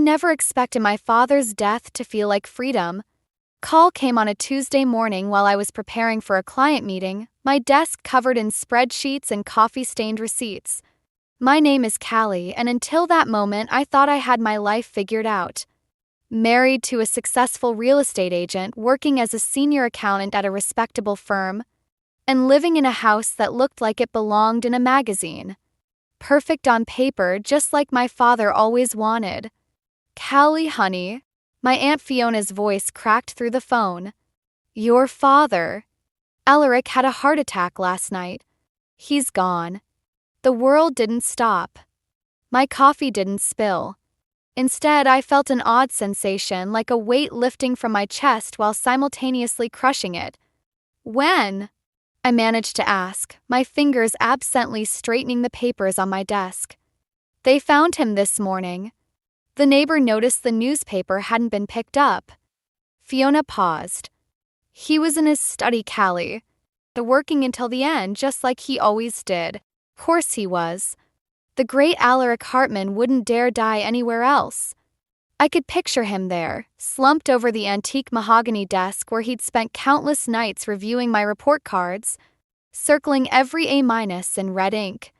never expected my father's death to feel like freedom. Call came on a Tuesday morning while I was preparing for a client meeting, my desk covered in spreadsheets and coffee-stained receipts. My name is Callie, and until that moment I thought I had my life figured out. Married to a successful real estate agent, working as a senior accountant at a respectable firm, and living in a house that looked like it belonged in a magazine. Perfect on paper, just like my father always wanted. Callie, honey. My Aunt Fiona's voice cracked through the phone. Your father. Alaric had a heart attack last night. He's gone. The world didn't stop. My coffee didn't spill. Instead, I felt an odd sensation, like a weight lifting from my chest while simultaneously crushing it. When? I managed to ask, my fingers absently straightening the papers on my desk. They found him this morning. The neighbor noticed the newspaper hadn't been picked up. Fiona paused. He was in his study, Callie. Working until the end, just like he always did. Of course he was. The great Alaric Hartman wouldn't dare die anywhere else. I could picture him there, slumped over the antique mahogany desk where he'd spent countless nights reviewing my report cards, circling every A- in red ink.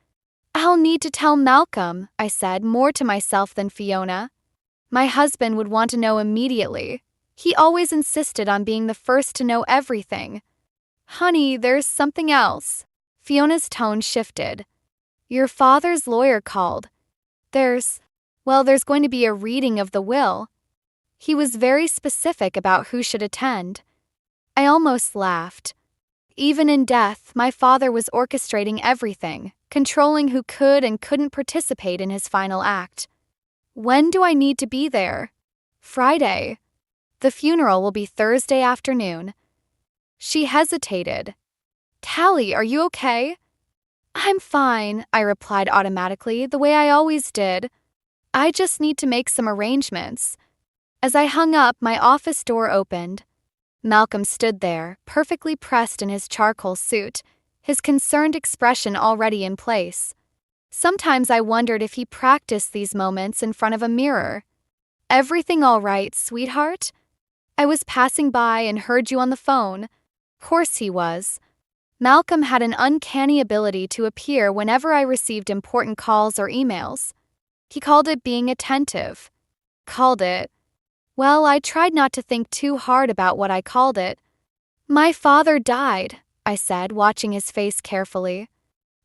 I'll need to tell Malcolm, I said, more to myself than Fiona. My husband would want to know immediately. He always insisted on being the first to know everything. Honey, there's something else. Fiona's tone shifted. Your father's lawyer called. There's going to be a reading of the will. He was very specific about who should attend. I almost laughed. Even in death, my father was orchestrating everything, controlling who could and couldn't participate in his final act. When do I need to be there? Friday. The funeral will be Thursday afternoon. She hesitated. Callie, are you okay? I'm fine, I replied automatically, the way I always did. I just need to make some arrangements. As I hung up, my office door opened. Malcolm stood there, perfectly pressed in his charcoal suit, his concerned expression already in place. Sometimes I wondered if he practiced these moments in front of a mirror. Everything all right, sweetheart? I was passing by and heard you on the phone. Of course he was. Malcolm had an uncanny ability to appear whenever I received important calls or emails. He called it being attentive. Well, I tried not to think too hard about what I called it. My father died, I said, watching his face carefully.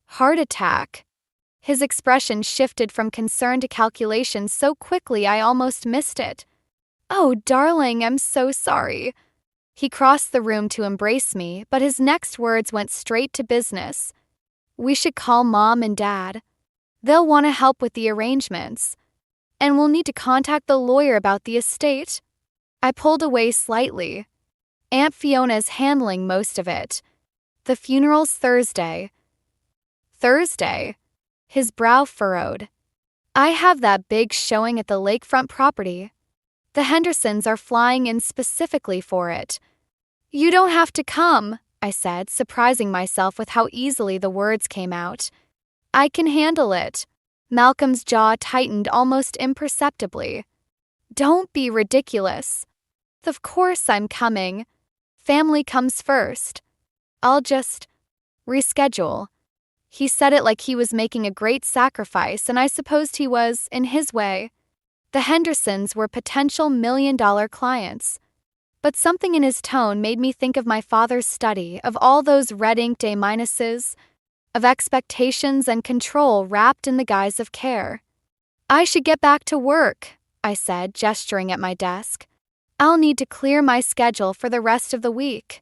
Heart attack. His expression shifted from concern to calculation so quickly I almost missed it. Oh, darling, I'm so sorry. He crossed the room to embrace me, but his next words went straight to business. We should call Mom and Dad. They'll want to help with the arrangements. And we'll need to contact the lawyer about the estate. I pulled away slightly. Aunt Fiona's handling most of it. The funeral's Thursday. Thursday? His brow furrowed. I have that big showing at the lakefront property. The Hendersons are flying in specifically for it. You don't have to come, I said, surprising myself with how easily the words came out. I can handle it. Malcolm's jaw tightened almost imperceptibly. Don't be ridiculous. Of course I'm coming. Family comes first. I'll just reschedule. He said it like he was making a great sacrifice, and I supposed he was, in his way. The Hendersons were potential million-dollar clients. But something in his tone made me think of my father's study of all those red-inked A-minuses, of expectations and control wrapped in the guise of care. I should get back to work, I said, gesturing at my desk. I'll need to clear my schedule for the rest of the week.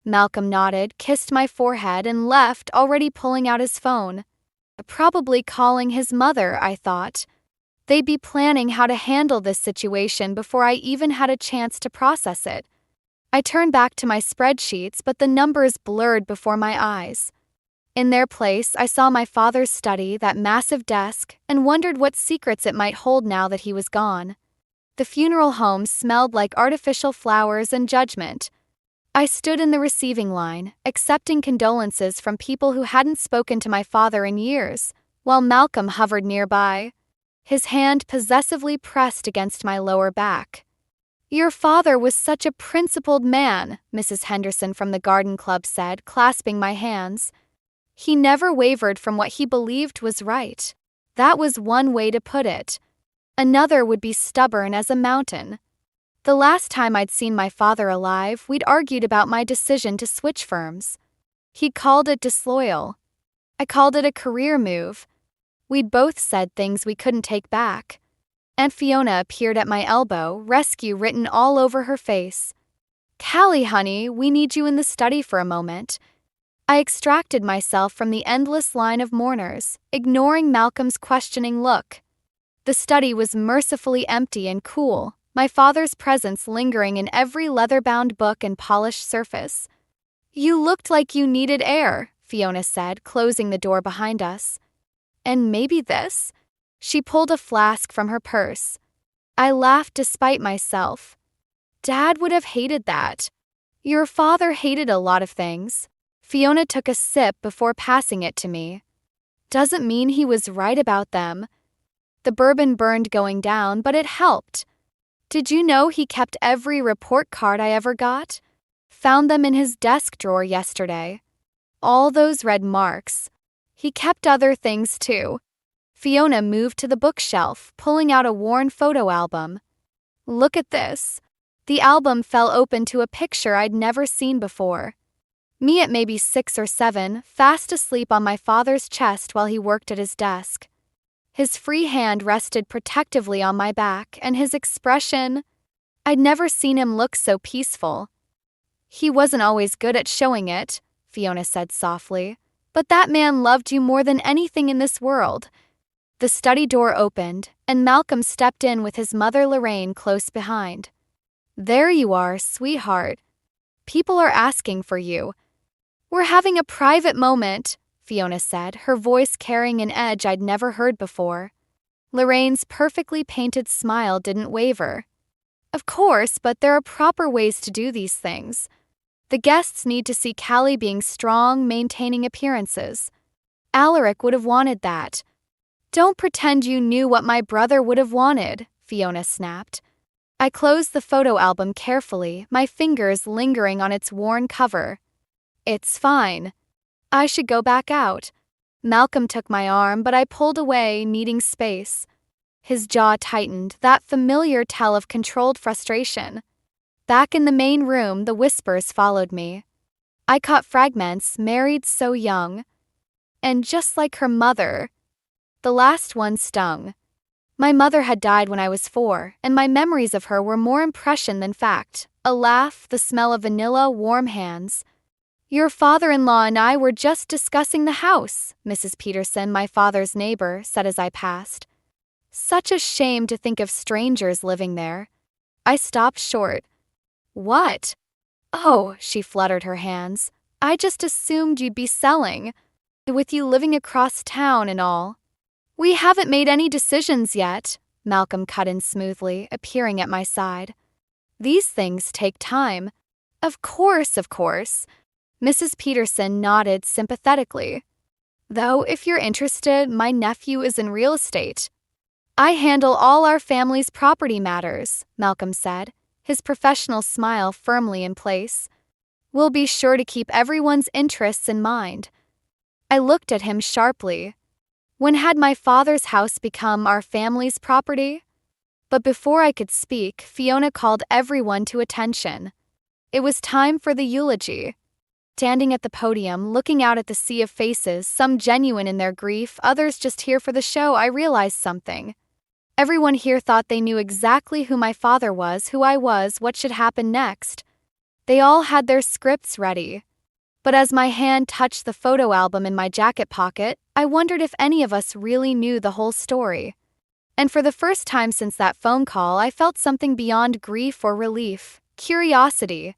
Malcolm nodded, kissed my forehead, and left, already pulling out his phone. Probably calling his mother, I thought. They'd be planning how to handle this situation before I even had a chance to process it. I turned back to my spreadsheets, but the numbers blurred before my eyes. In their place, I saw my father's study, that massive desk, and wondered what secrets it might hold now that he was gone. The funeral home smelled like artificial flowers and judgment. I stood in the receiving line, accepting condolences from people who hadn't spoken to my father in years, while Malcolm hovered nearby. his hand possessively pressed against my lower back. "Your father was such a principled man," Mrs. Henderson from the garden club said, clasping my hands. "He never wavered from what he believed was right." That was one way to put it. Another would be stubborn as a mountain. The last time I'd seen my father alive, we'd argued about my decision to switch firms. He called it disloyal. I called it a career move. We'd both said things we couldn't take back. Aunt Fiona appeared at my elbow, rescue written all over her face. "Callie, honey, we need you in the study for a moment." I extracted myself from the endless line of mourners, ignoring Malcolm's questioning look. The study was mercifully empty and cool, my father's presence lingering in every leather-bound book and polished surface. "You looked like you needed air," Fiona said, closing the door behind us. "And maybe this?" She pulled a flask from her purse. I laughed despite myself. "Dad would have hated that." "Your father hated a lot of things." Fiona took a sip before passing it to me. "Doesn't mean he was right about them." The bourbon burned going down, but it helped. "Did you know he kept every report card I ever got? Found them in his desk drawer yesterday. All those red marks. He kept other things too." Fiona moved to the bookshelf, pulling out a worn photo album. "Look at this." The album fell open to a picture I'd never seen before. Me at maybe 6 or 7, fast asleep on my father's chest while he worked at his desk. His free hand rested protectively on my back, and his expression— I'd never seen him look so peaceful. "He wasn't always good at showing it," Fiona said softly, "but that man loved you more than anything in this world." The study door opened, and Malcolm stepped in with his mother Lorraine close behind. "There you are, sweetheart. People are asking for you." "We're having a private moment," Fiona said, her voice carrying an edge I'd never heard before. Lorraine's perfectly painted smile didn't waver. "Of course, but there are proper ways to do these things. The guests need to see Callie being strong, maintaining appearances. Alaric would have wanted that." "Don't pretend you knew what my brother would have wanted," Fiona snapped. I closed the photo album carefully, my fingers lingering on its worn cover. "It's fine. I should go back out." Malcolm took my arm, but I pulled away, needing space. His jaw tightened, that familiar tell of controlled frustration. Back in the main room, the whispers followed me. I caught fragments, "married so young." And just like her mother. The last one stung. My mother had died when I was 4, and my memories of her were more impression than fact. A laugh, the smell of vanilla, warm hands. "Your father-in-law and I were just discussing the house," Mrs. Peterson, my father's neighbor, said as I passed. "Such a shame to think of strangers living there." I stopped short. "What?" "Oh," she fluttered her hands. "I just assumed you'd be selling. With you living across town and all." "We haven't made any decisions yet," Malcolm cut in smoothly, appearing at my side. "These things take time." Of course. Mrs. Peterson nodded sympathetically. "Though, if you're interested, my nephew is in real estate." "I handle all our family's property matters," Malcolm said, his professional smile firmly in place. "We'll be sure to keep everyone's interests in mind." I looked at him sharply. When had my father's house become our family's property? But before I could speak, Fiona called everyone to attention. It was time for the eulogy. Standing at the podium, looking out at the sea of faces, some genuine in their grief, others just here for the show, I realized something. Everyone here thought they knew exactly who my father was, who I was, what should happen next. They all had their scripts ready. But as my hand touched the photo album in my jacket pocket, I wondered if any of us really knew the whole story. And for the first time since that phone call, I felt something beyond grief or relief, curiosity.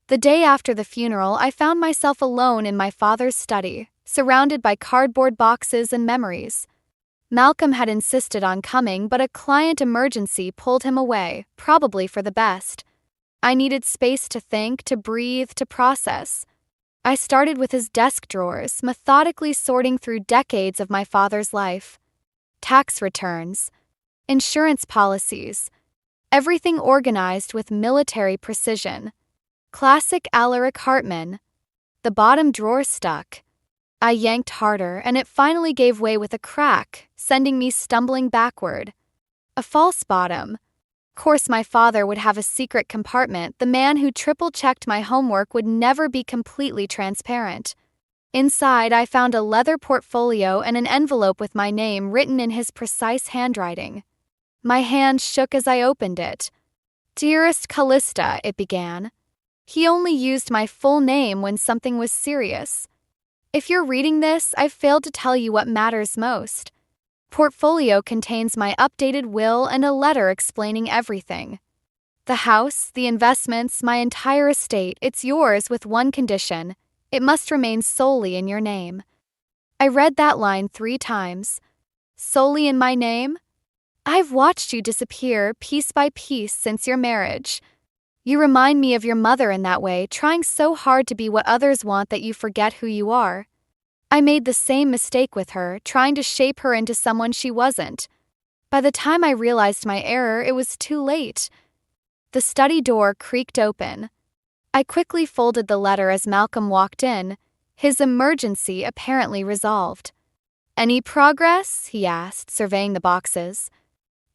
The day after the funeral, I found myself alone in my father's study, surrounded by cardboard boxes and memories. Malcolm had insisted on coming, but a client emergency pulled him away, probably for the best. I needed space to think, to breathe, to process. I started with his desk drawers, methodically sorting through decades of my father's life. Tax returns, insurance policies, everything organized with military precision. Classic Alaric Hartman. The bottom drawer stuck. I yanked harder, and it finally gave way with a crack, sending me stumbling backward. A false bottom. Of course, my father would have a secret compartment. The man who triple-checked my homework would never be completely transparent. Inside, I found a leather portfolio and an envelope with my name written in his precise handwriting. My hand shook as I opened it. "Dearest Callista," it began. He only used my full name when something was serious. "If you're reading this, I've failed to tell you what matters most. Portfolio contains my updated will and a letter explaining everything. The house, the investments, my entire estate, it's yours with one condition. It must remain solely in your name." I read that line 3 times. Solely in my name? I've watched you disappear piece by piece since your marriage. You remind me of your mother in that way, trying so hard to be what others want that you forget who you are. I made the same mistake with her, trying to shape her into someone she wasn't. By the time I realized my error, it was too late. The study door creaked open. I quickly folded the letter as Malcolm walked in, his emergency apparently resolved. "Any progress?" he asked, surveying the boxes.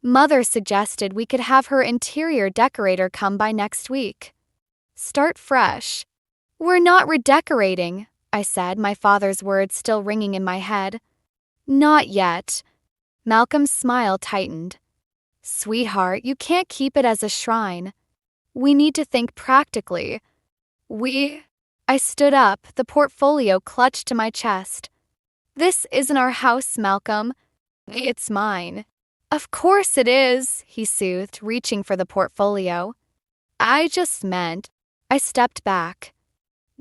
"Mother suggested we could have her interior decorator come by next week. Start fresh." "We're not redecorating," I said, my father's words still ringing in my head. "Not yet." Malcolm's smile tightened. "Sweetheart, you can't keep it as a shrine. We need to think practically." I stood up, the portfolio clutched to my chest. "This isn't our house, Malcolm. It's mine." "Of course it is," he soothed, reaching for the portfolio. "I just meant—" I stepped back.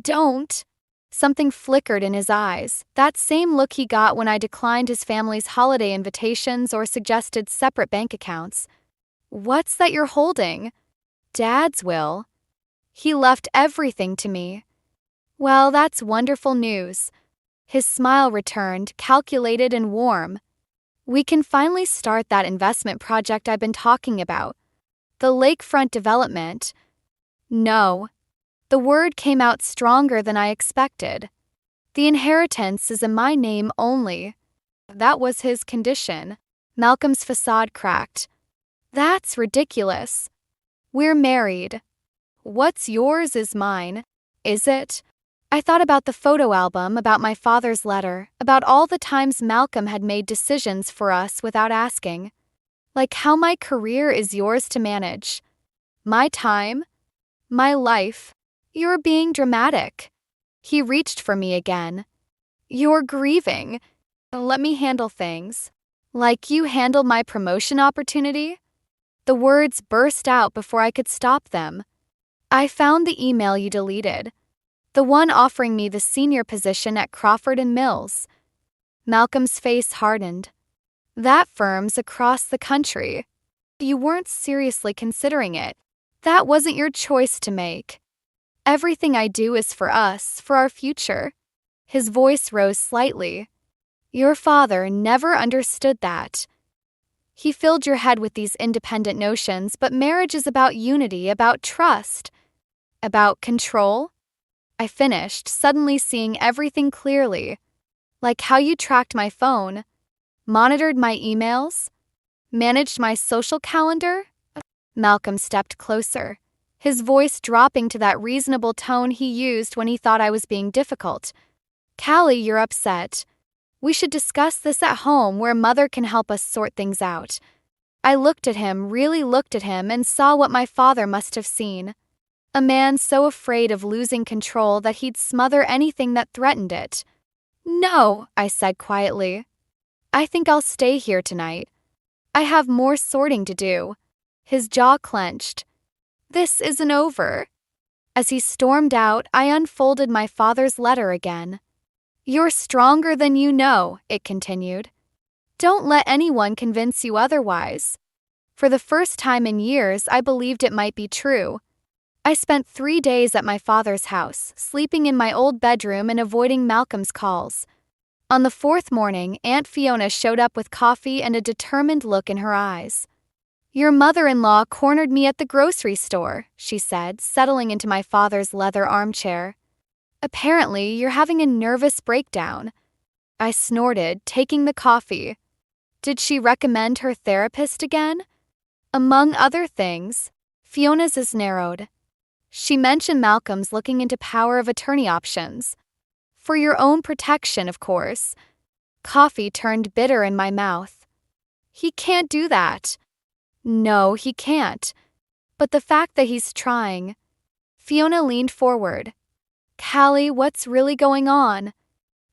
"Don't." Something flickered in his eyes, that same look he got when I declined his family's holiday invitations or suggested separate bank accounts. "What's that you're holding?" "Dad's will. He left everything to me." "Well, that's wonderful news." His smile returned, calculated and warm. "We can finally start that investment project I've been talking about. The lakefront development." "No." The word came out stronger than I expected. "The inheritance is in my name only." That was his condition. Malcolm's facade cracked. "That's ridiculous. We're married. What's yours is mine." "Is it?" I thought about the photo album, about my father's letter, about all the times Malcolm had made decisions for us without asking. Like how my career is yours to manage. My time? My life? "You're being dramatic." He reached for me again. "You're grieving. Let me handle things." "Like you handled my promotion opportunity?" The words burst out before I could stop them. "I found the email you deleted. The one offering me the senior position at Crawford and Mills." Malcolm's face hardened. "That firm's across the country. You weren't seriously considering it. That wasn't your choice to make. Everything I do is for us, for our future." His voice rose slightly. "Your father never understood that. He filled your head with these independent notions, but marriage is about unity, about trust, about control." I finished, suddenly seeing everything clearly. "Like how you tracked my phone, monitored my emails, managed my social calendar?" Malcolm stepped closer, his voice dropping to that reasonable tone he used when he thought I was being difficult. "Callie, you're upset. We should discuss this at home where Mother can help us sort things out." I looked at him, really looked at him, and saw what my father must have seen. A man so afraid of losing control that he'd smother anything that threatened it. "No," I said quietly. "I think I'll stay here tonight. I have more sorting to do." His jaw clenched. "This isn't over." As he stormed out, I unfolded my father's letter again. "You're stronger than you know," it continued. "Don't let anyone convince you otherwise." For the first time in years, I believed it might be true. I spent 3 days at my father's house, sleeping in my old bedroom and avoiding Malcolm's calls. On the fourth morning, Aunt Fiona showed up with coffee and a determined look in her eyes. "Your mother-in-law cornered me at the grocery store," she said, settling into my father's leather armchair. "Apparently, you're having a nervous breakdown." I snorted, taking the coffee. Did she recommend her therapist again? Among other things, Fiona's is narrowed. She mentioned Malcolm's looking into power of attorney options. For your own protection, of course. Coffee turned bitter in my mouth. He can't do that. No, he can't. But the fact that he's trying. Fiona leaned forward. "Callie, what's really going on?"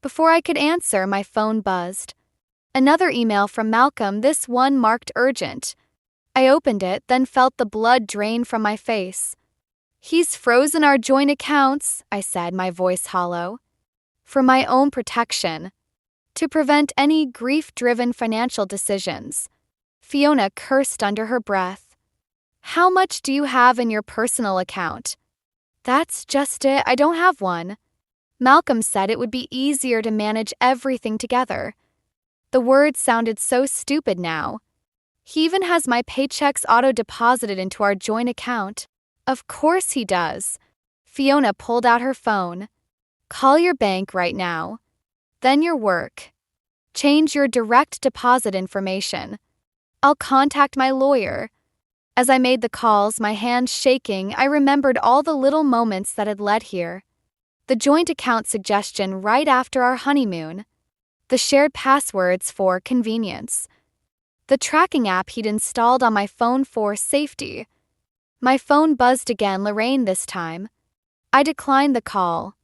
Before I could answer, my phone buzzed. Another email from Malcolm, this one marked urgent. I opened it, then felt the blood drain from my face. "He's frozen our joint accounts," I said, my voice hollow. "For my own protection. To prevent any grief-driven financial decisions." Fiona cursed under her breath. "How much do you have in your personal account?" "That's just it, I don't have one. Malcolm said it would be easier to manage everything together." The words sounded so stupid now. "He even has my paychecks auto-deposited into our joint account." "Of course he does." Fiona pulled out her phone. "Call your bank right now. Then your work. Change your direct deposit information. I'll contact my lawyer." As I made the calls, my hands shaking, I remembered all the little moments that had led here. The joint account suggestion right after our honeymoon. The shared passwords for convenience. The tracking app he'd installed on my phone for safety. My phone buzzed again, Lorraine this time. I declined the call.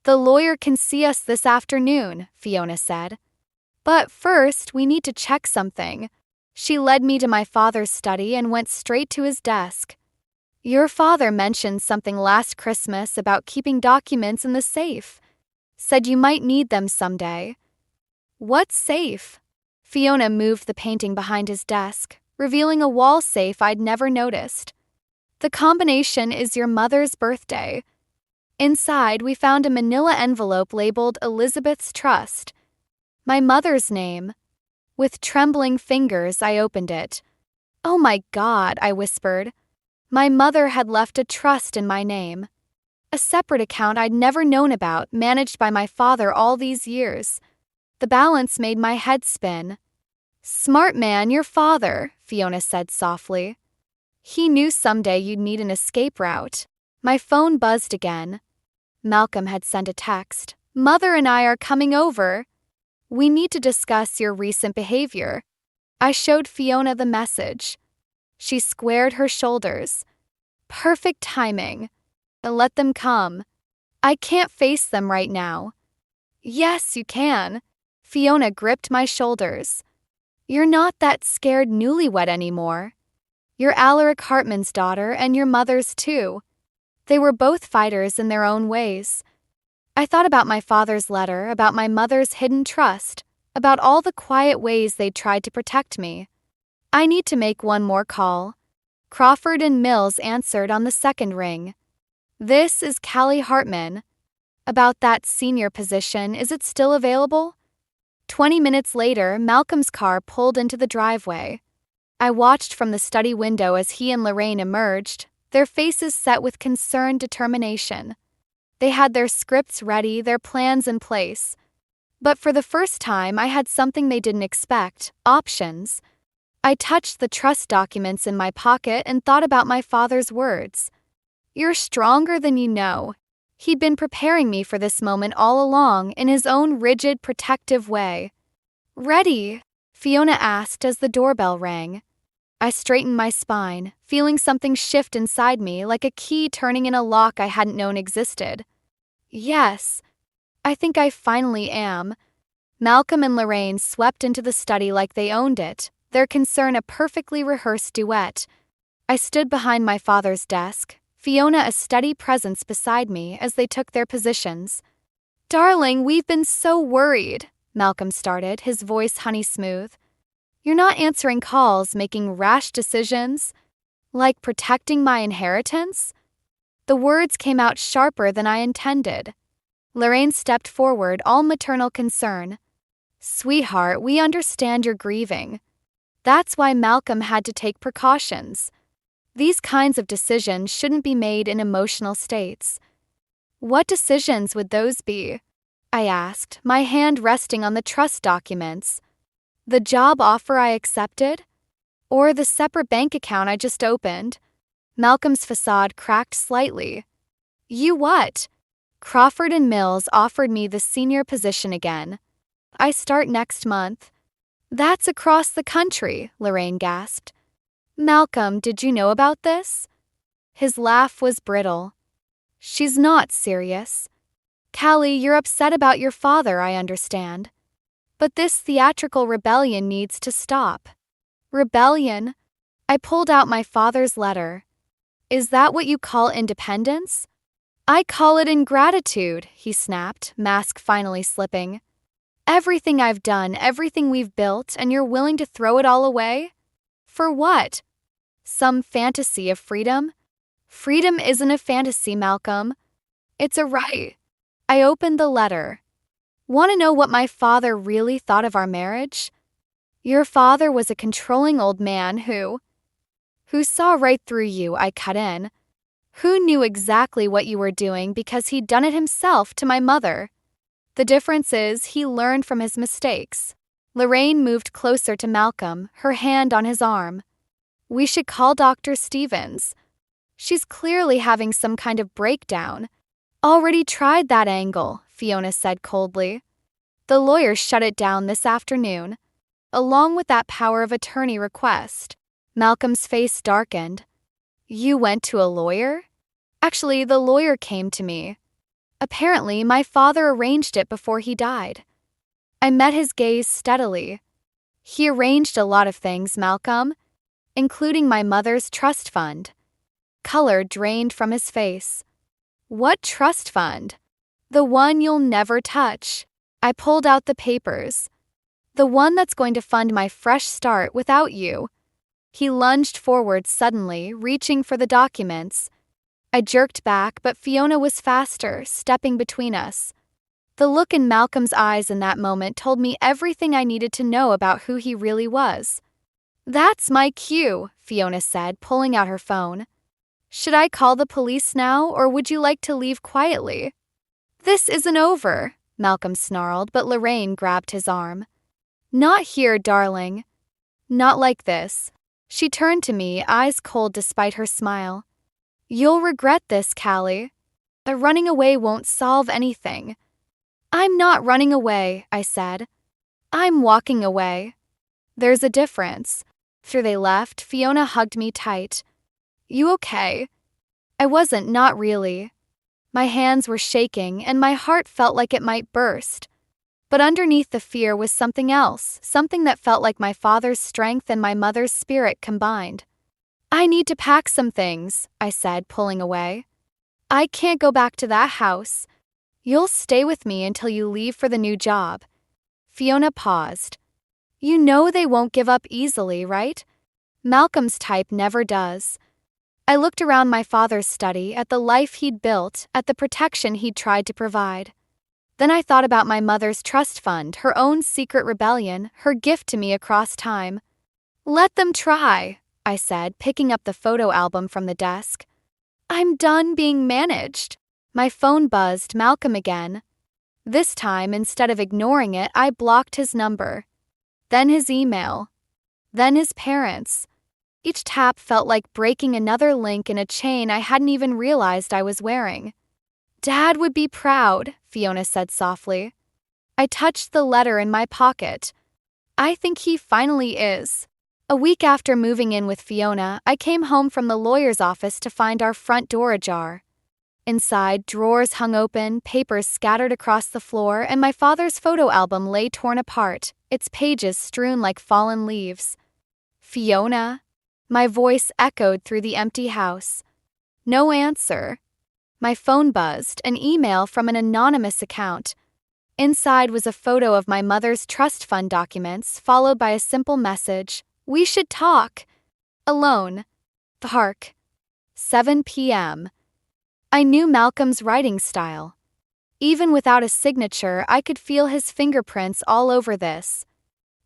"The lawyer can see us this afternoon," Fiona said. "But first, we need to check something." She led me to my father's study and went straight to his desk. "Your father mentioned something last Christmas about keeping documents in the safe. Said you might need them someday." "What safe?" Fiona moved the painting behind his desk, revealing a wall safe I'd never noticed. "The combination is your mother's birthday. Inside, we found a manila envelope labeled Elizabeth's Trust. My mother's name." With trembling fingers, I opened it. "Oh my God," I whispered. My mother had left a trust in my name. A separate account I'd never known about, managed by my father all these years. The balance made my head spin. "Smart man, your father," Fiona said softly. "He knew someday you'd need an escape route." My phone buzzed again. Malcolm had sent a text. "Mother and I are coming over. We need to discuss your recent behavior." I showed Fiona the message. She squared her shoulders. "Perfect timing. Let them come. I can't face them right now." "Yes, you can." Fiona gripped my shoulders. "You're not that scared newlywed anymore. You're Alaric Hartman's daughter and your mother's too. They were both fighters in their own ways." I thought about my father's letter, about my mother's hidden trust, about all the quiet ways they'd tried to protect me. "I need to make one more call." Crawford and Mills answered on the second ring. "This is Callie Hartman. About that senior position, is it still available?" 20 minutes later, Malcolm's car pulled into the driveway. I watched from the study window as he and Lorraine emerged, their faces set with concerned determination. They had their scripts ready, their plans in place. But for the first time, I had something they didn't expect: options. I touched the trust documents in my pocket and thought about my father's words. "You're stronger than you know." He'd been preparing me for this moment all along in his own rigid, protective way. "Ready?" Fiona asked as the doorbell rang. I straightened my spine, feeling something shift inside me, like a key turning in a lock I hadn't known existed. "Yes, I think I finally am." Malcolm and Lorraine swept into the study like they owned it, their concern a perfectly rehearsed duet. I stood behind my father's desk, Fiona a steady presence beside me as they took their positions. "Darling, we've been so worried," Malcolm started, his voice honey-smooth. "You're not answering calls, making rash decisions, like protecting my inheritance?" The words came out sharper than I intended. Lorraine stepped forward, all maternal concern. Sweetheart, we understand you're grieving. That's why Malcolm had to take precautions. These kinds of decisions shouldn't be made in emotional states. What decisions would those be? I asked, my hand resting on the trust documents. The job offer I accepted? Or the separate bank account I just opened? Malcolm's facade cracked slightly. You what? Crawford and Mills offered me the senior position again. I start next month. That's across the country, Lorraine gasped. Malcolm, did you know about this? His laugh was brittle. She's not serious. Callie, you're upset about your father, I understand. But this theatrical rebellion needs to stop. Rebellion? I pulled out my father's letter. Is that what you call independence? I call it ingratitude, he snapped, mask finally slipping. Everything I've done, everything we've built, and you're willing to throw it all away? For what? Some fantasy of freedom? Freedom isn't a fantasy, Malcolm. It's a right. I opened the letter. Want to know what my father really thought of our marriage? Your father was a controlling old man who saw right through you, I cut in. Who knew exactly what you were doing because he'd done it himself to my mother. The difference is he learned from his mistakes. Lorraine moved closer to Malcolm, her hand on his arm. We should call Dr. Stevens. She's clearly having some kind of breakdown. Already tried that angle, Fiona said coldly. The lawyer shut it down this afternoon, along with that power of attorney request. Malcolm's face darkened. You went to a lawyer? Actually, the lawyer came to me. Apparently, my father arranged it before he died. I met his gaze steadily. He arranged a lot of things, Malcolm, including my mother's trust fund. Color drained from his face. What trust fund? The one you'll never touch. I pulled out the papers. The one that's going to fund my fresh start without you. He lunged forward suddenly, reaching for the documents. I jerked back, but Fiona was faster, stepping between us. The look in Malcolm's eyes in that moment told me everything I needed to know about who he really was. That's my cue, Fiona said, pulling out her phone. Should I call the police now, or would you like to leave quietly? This isn't over, Malcolm snarled, but Lorraine grabbed his arm. Not here, darling. Not like this. She turned to me, eyes cold despite her smile. You'll regret this, Callie. Running away won't solve anything. I'm not running away, I said. I'm walking away. There's a difference. After they left, Fiona hugged me tight. You okay? I wasn't, not really. My hands were shaking, and my heart felt like it might burst. But underneath the fear was something else, something that felt like my father's strength and my mother's spirit combined. I need to pack some things, I said, pulling away. I can't go back to that house. You'll stay with me until you leave for the new job. Fiona paused. You know they won't give up easily, right? Malcolm's type never does. I looked around my father's study, at the life he'd built, at the protection he'd tried to provide. Then I thought about my mother's trust fund, her own secret rebellion, her gift to me across time. Let them try, I said, picking up the photo album from the desk. I'm done being managed. My phone buzzed, Malcolm again. This time, instead of ignoring it, I blocked his number. Then his email. Then his parents. Each tap felt like breaking another link in a chain I hadn't even realized I was wearing. Dad would be proud, Fiona said softly. I touched the letter in my pocket. I think he finally is. A week after moving in with Fiona, I came home from the lawyer's office to find our front door ajar. Inside, drawers hung open, papers scattered across the floor, and my father's photo album lay torn apart, its pages strewn like fallen leaves. Fiona? My voice echoed through the empty house. No answer. My phone buzzed, an email from an anonymous account. Inside was a photo of my mother's trust fund documents, followed by a simple message. We should talk. Alone. Park. 7 p.m. I knew Malcolm's writing style. Even without a signature, I could feel his fingerprints all over this.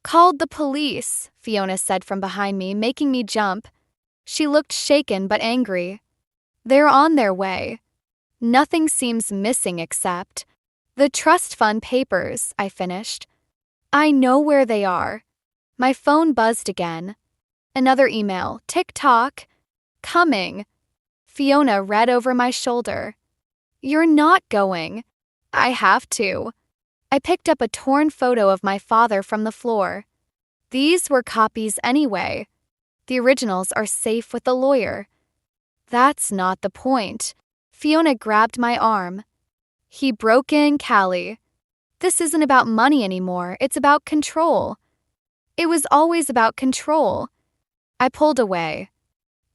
"Called the police," Fiona said from behind me, making me jump. She looked shaken but angry. "They're on their way. Nothing seems missing except the trust fund papers," I finished. "I know where they are." My phone buzzed again. Another email. "Tick-tock. Coming." Fiona read over my shoulder. "You're not going." "I have to." I picked up a torn photo of my father from the floor. These were copies anyway. The originals are safe with the lawyer. "That's not the point." Fiona grabbed my arm. "He broke in, Callie. This isn't about money anymore, it's about control." "It was always about control." I pulled away.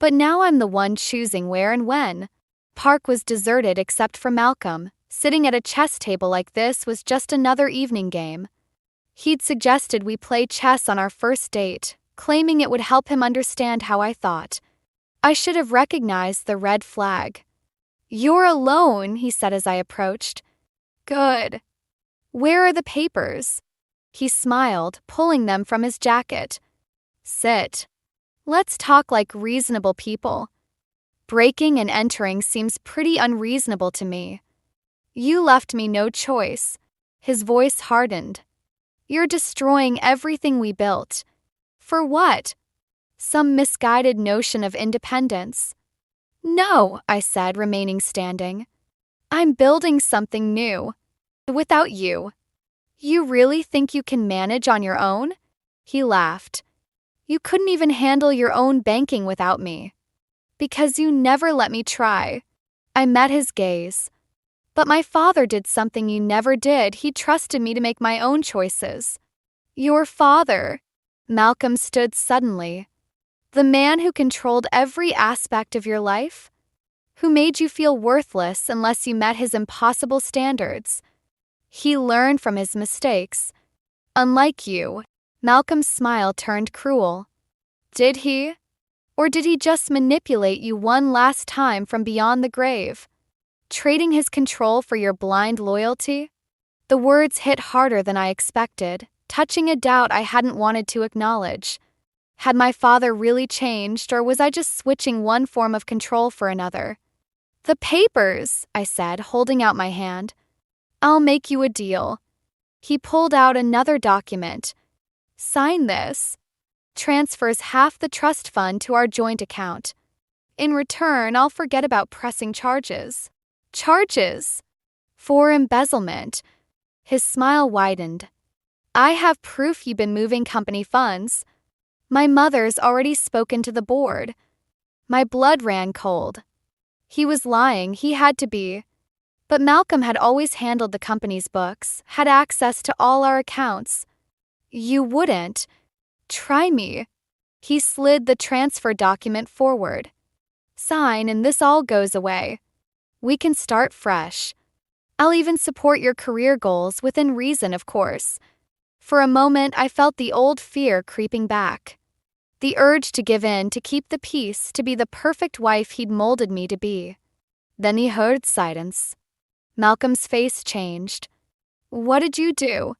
"But now I'm the one choosing where and when." Park was deserted except for Malcolm. Sitting at a chess table like this was just another evening game. He'd suggested we play chess on our first date, claiming it would help him understand how I thought. I should have recognized the red flag. "You're alone," he said as I approached. "Good. Where are the papers?" He smiled, pulling them from his jacket. "Sit. Let's talk like reasonable people. Breaking and entering seems pretty unreasonable to me." "You left me no choice." His voice hardened. "You're destroying everything we built." "For what?" "Some misguided notion of independence." "No," I said, remaining standing. "I'm building something new. Without you." "You really think you can manage on your own?" He laughed. "You couldn't even handle your own banking without me." "Because you never let me try." I met his gaze. "But my father did something you never did. He trusted me to make my own choices." "Your father?" Malcolm stood suddenly. "The man who controlled every aspect of your life? Who made you feel worthless unless you met his impossible standards? He learned from his mistakes. Unlike you." Malcolm's smile turned cruel. "Did he? Or did he just manipulate you one last time from beyond the grave? Trading his control for your blind loyalty?" The words hit harder than I expected, touching a doubt I hadn't wanted to acknowledge. Had my father really changed, or was I just switching one form of control for another? "The papers," I said, holding out my hand. "I'll make you a deal." He pulled out another document. "Sign this. Transfers half the trust fund to our joint account. In return, I'll forget about pressing charges." "Charges?" "For embezzlement." His smile widened. "I have proof you've been moving company funds. My mother's already spoken to the board." My blood ran cold. He was lying, he had to be. But Malcolm had always handled the company's books, had access to all our accounts. "You wouldn't. Try me." He slid the transfer document forward. "Sign and this all goes away. We can start fresh. I'll even support your career goals within reason, of course." For a moment, I felt the old fear creeping back. The urge to give in, to keep the peace, to be the perfect wife he'd molded me to be. Then he heard silence. Malcolm's face changed. "What did you do?"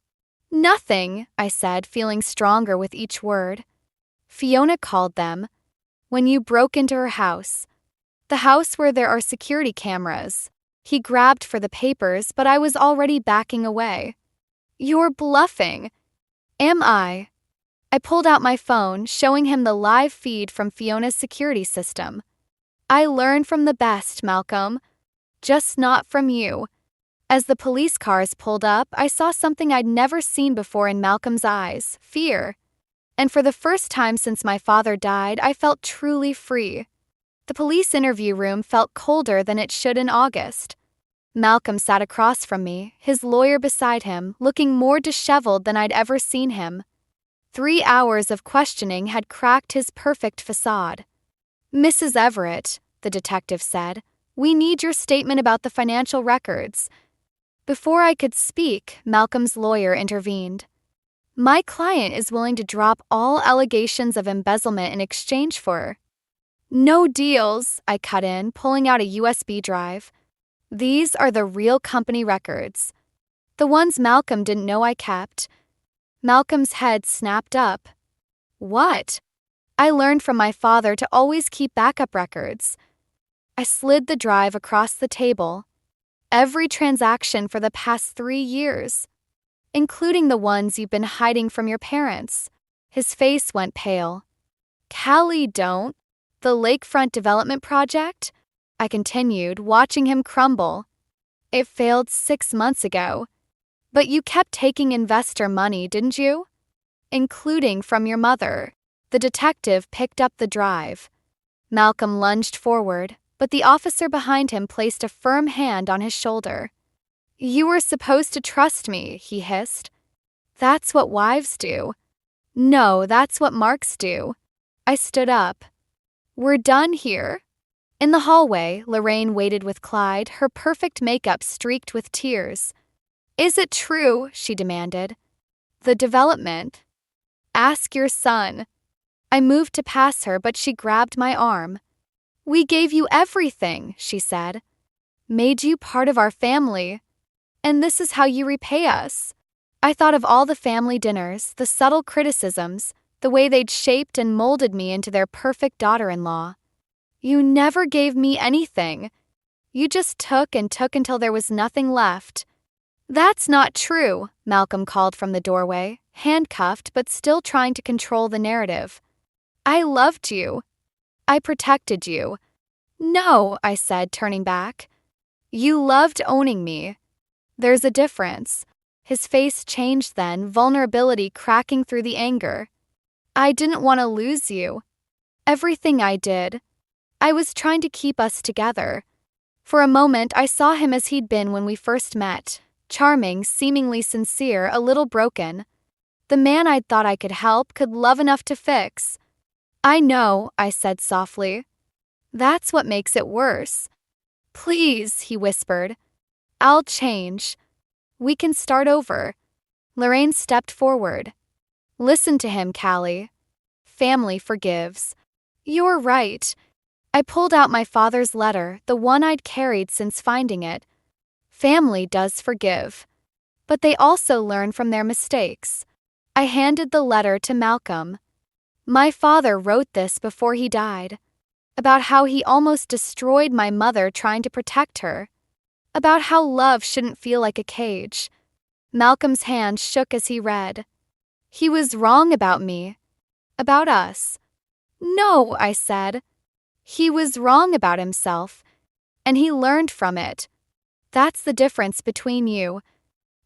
"Nothing," I said, feeling stronger with each word. "Fiona called them. When you broke into her house. The house where there are security cameras." He grabbed for the papers, but I was already backing away. "You're bluffing." "Am I?" I pulled out my phone, showing him the live feed from Fiona's security system. "I learn from the best, Malcolm. Just not from you." As the police cars pulled up, I saw something I'd never seen before in Malcolm's eyes: fear. And for the first time since my father died, I felt truly free. The police interview room felt colder than it should in August. Malcolm sat across from me, his lawyer beside him, looking more disheveled than I'd ever seen him. 3 hours of questioning had cracked his perfect facade. "Mrs. Everett," the detective said, "we need your statement about the financial records." Before I could speak, Malcolm's lawyer intervened. "My client is willing to drop all allegations of embezzlement in exchange for—" "No deals," I cut in, pulling out a USB drive. These are the real company records. The ones Malcolm didn't know I kept. Malcolm's head snapped up. What? I learned from my father to always keep backup records. I slid the drive across the table. Every transaction for the past 3 years, including the ones you've been hiding from your parents. His face went pale. Callie, don't. The lakefront development project? I continued, watching him crumble. It failed 6 months ago. But you kept taking investor money, didn't you? Including from your mother. The detective picked up the drive. Malcolm lunged forward, but the officer behind him placed a firm hand on his shoulder. You were supposed to trust me, he hissed. That's what wives do. No, that's what marks do. I stood up. We're done here. In the hallway, Lorraine waited with Clyde, her perfect makeup streaked with tears. Is it true? She demanded. The development. Ask your son. I moved to pass her, but she grabbed my arm. We gave you everything, she said. Made you part of our family. And this is how you repay us. I thought of all the family dinners, the subtle criticisms, the way they'd shaped and molded me into their perfect daughter-in-law. You never gave me anything. You just took and took until there was nothing left. That's not true, Malcolm called from the doorway, handcuffed but still trying to control the narrative. I loved you. I protected you. No, I said, turning back. You loved owning me. There's a difference. His face changed then, vulnerability cracking through the anger. I didn't want to lose you. Everything I did. I was trying to keep us together. For a moment, I saw him as he'd been when we first met. Charming, seemingly sincere, a little broken. The man I'd thought I could help, could love enough to fix. I know, I said softly. That's what makes it worse. Please, he whispered. I'll change. We can start over. Lorraine stepped forward. Listen to him, Callie. Family forgives. You're right. I pulled out my father's letter, the one I'd carried since finding it. Family does forgive. But they also learn from their mistakes. I handed the letter to Malcolm. My father wrote this before he died. About how he almost destroyed my mother trying to protect her. About how love shouldn't feel like a cage. Malcolm's hand shook as he read. He was wrong about me. About us. No, I said. He was wrong about himself. And he learned from it. That's the difference between you.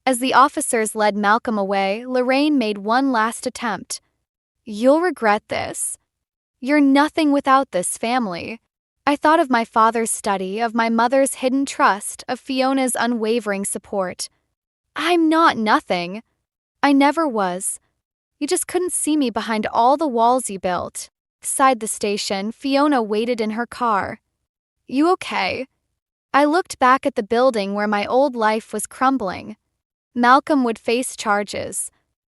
As the officers led Malcolm away, Lorraine made one last attempt. You'll regret this. You're nothing without this family. I thought of my father's study, of my mother's hidden trust, of Fiona's unwavering support. I'm not nothing. I never was. You just couldn't see me behind all the walls you built. Beside the station, Fiona waited in her car. You okay? I looked back at the building where my old life was crumbling. Malcolm would face charges.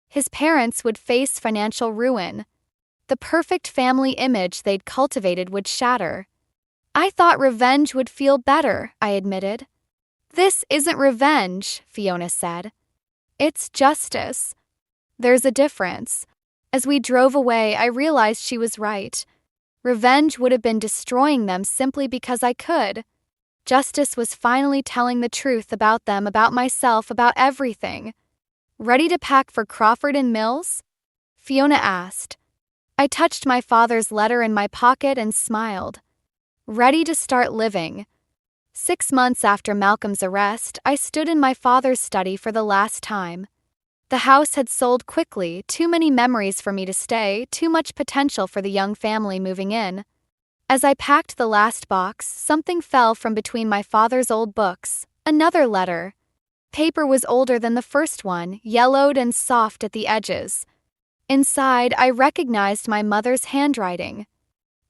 His parents would face financial ruin. The perfect family image they'd cultivated would shatter. I thought revenge would feel better, I admitted. This isn't revenge, Fiona said. It's justice. There's a difference. As we drove away, I realized she was right. Revenge would have been destroying them simply because I could. Justice was finally telling the truth about them, about myself, about everything. Ready to pack for Crawford and Mills? Fiona asked. I touched my father's letter in my pocket and smiled. Ready to start living. 6 months after Malcolm's arrest, I stood in my father's study for the last time. The house had sold quickly, too many memories for me to stay, too much potential for the young family moving in. As I packed the last box, something fell from between my father's old books. Another letter. Paper was older than the first one, yellowed and soft at the edges. Inside, I recognized my mother's handwriting.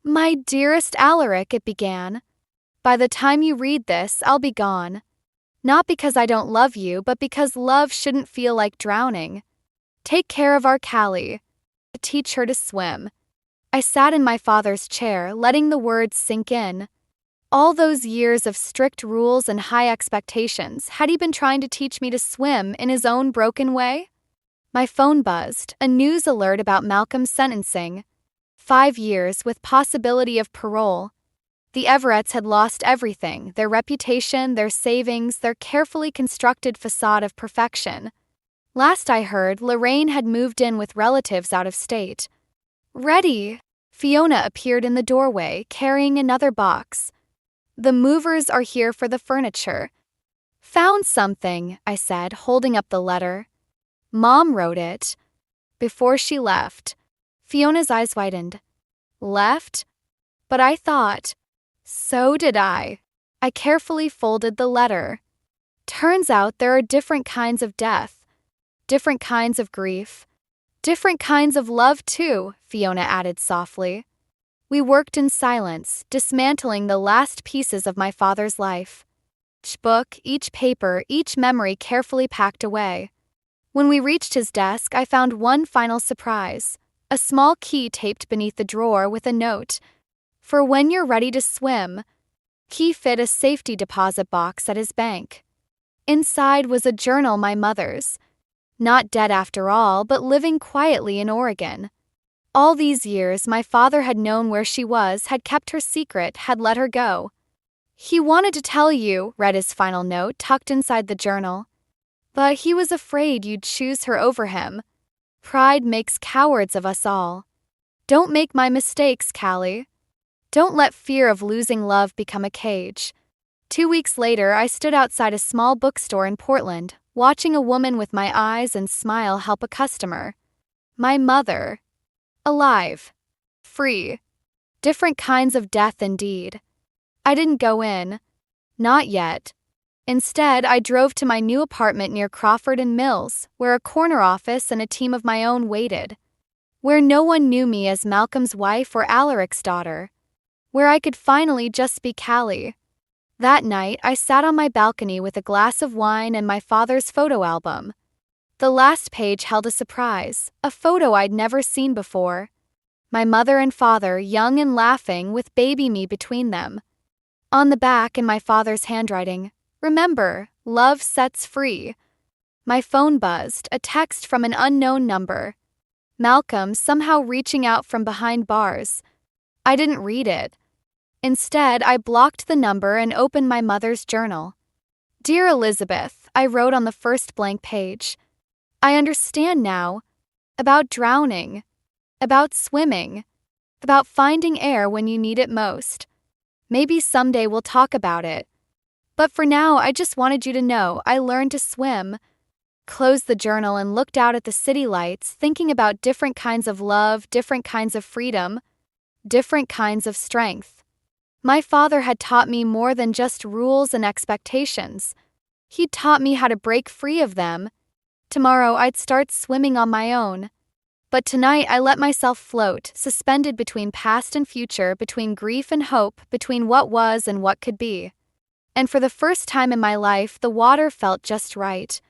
My dearest Alaric, it began. By the time you read this, I'll be gone. Not because I don't love you, but because love shouldn't feel like drowning. Take care of our Callie. Teach her to swim. I sat in my father's chair, letting the words sink in. All those years of strict rules and high expectations, had he been trying to teach me to swim in his own broken way? My phone buzzed, a news alert about Malcolm's sentencing. 5 years with possibility of parole. The Everetts had lost everything, their reputation, their savings, their carefully constructed facade of perfection. Last I heard, Lorraine had moved in with relatives out of state. Ready! Fiona appeared in the doorway, carrying another box. The movers are here for the furniture. Found something, I said, holding up the letter. Mom wrote it. Before she left. Fiona's eyes widened. Left? But I thought. So did I. I carefully folded the letter. Turns out there are different kinds of death. Different kinds of grief. Different kinds of love, too, Fiona added softly. We worked in silence, dismantling the last pieces of my father's life. Each book, each paper, each memory carefully packed away. When we reached his desk, I found one final surprise. A small key taped beneath the drawer with a note. For when you're ready to swim. Key fit a safety deposit box at his bank. Inside was a journal, my mother's. Not dead after all, but living quietly in Oregon. All these years, my father had known where she was, had kept her secret, had let her go. He wanted to tell you, read his final note tucked inside the journal. But he was afraid you'd choose her over him. Pride makes cowards of us all. Don't make my mistakes, Callie. Don't let fear of losing love become a cage. 2 weeks later, I stood outside a small bookstore in Portland, watching a woman with my eyes and smile help a customer. My mother. Alive. Free. Different kinds of death indeed. I didn't go in. Not yet. Instead, I drove to my new apartment near Crawford and Mills, where a corner office and a team of my own waited. Where no one knew me as Malcolm's wife or Alaric's daughter. Where I could finally just be Callie. That night, I sat on my balcony with a glass of wine and my father's photo album. The last page held a surprise, a photo I'd never seen before. My mother and father, young and laughing, with baby me between them. On the back, in my father's handwriting, remember, love sets free. My phone buzzed, a text from an unknown number. Malcolm somehow reaching out from behind bars. I didn't read it. Instead, I blocked the number and opened my mother's journal. Dear Elizabeth, I wrote on the first blank page. I understand now. About drowning. About swimming. About finding air when you need it most. Maybe someday we'll talk about it. But for now, I just wanted you to know I learned to swim. Closed the journal and looked out at the city lights, thinking about different kinds of love, different kinds of freedom, different kinds of strength. My father had taught me more than just rules and expectations. He'd taught me how to break free of them. Tomorrow I'd start swimming on my own. But tonight I let myself float, suspended between past and future, between grief and hope, between what was and what could be. And for the first time in my life, the water felt just right.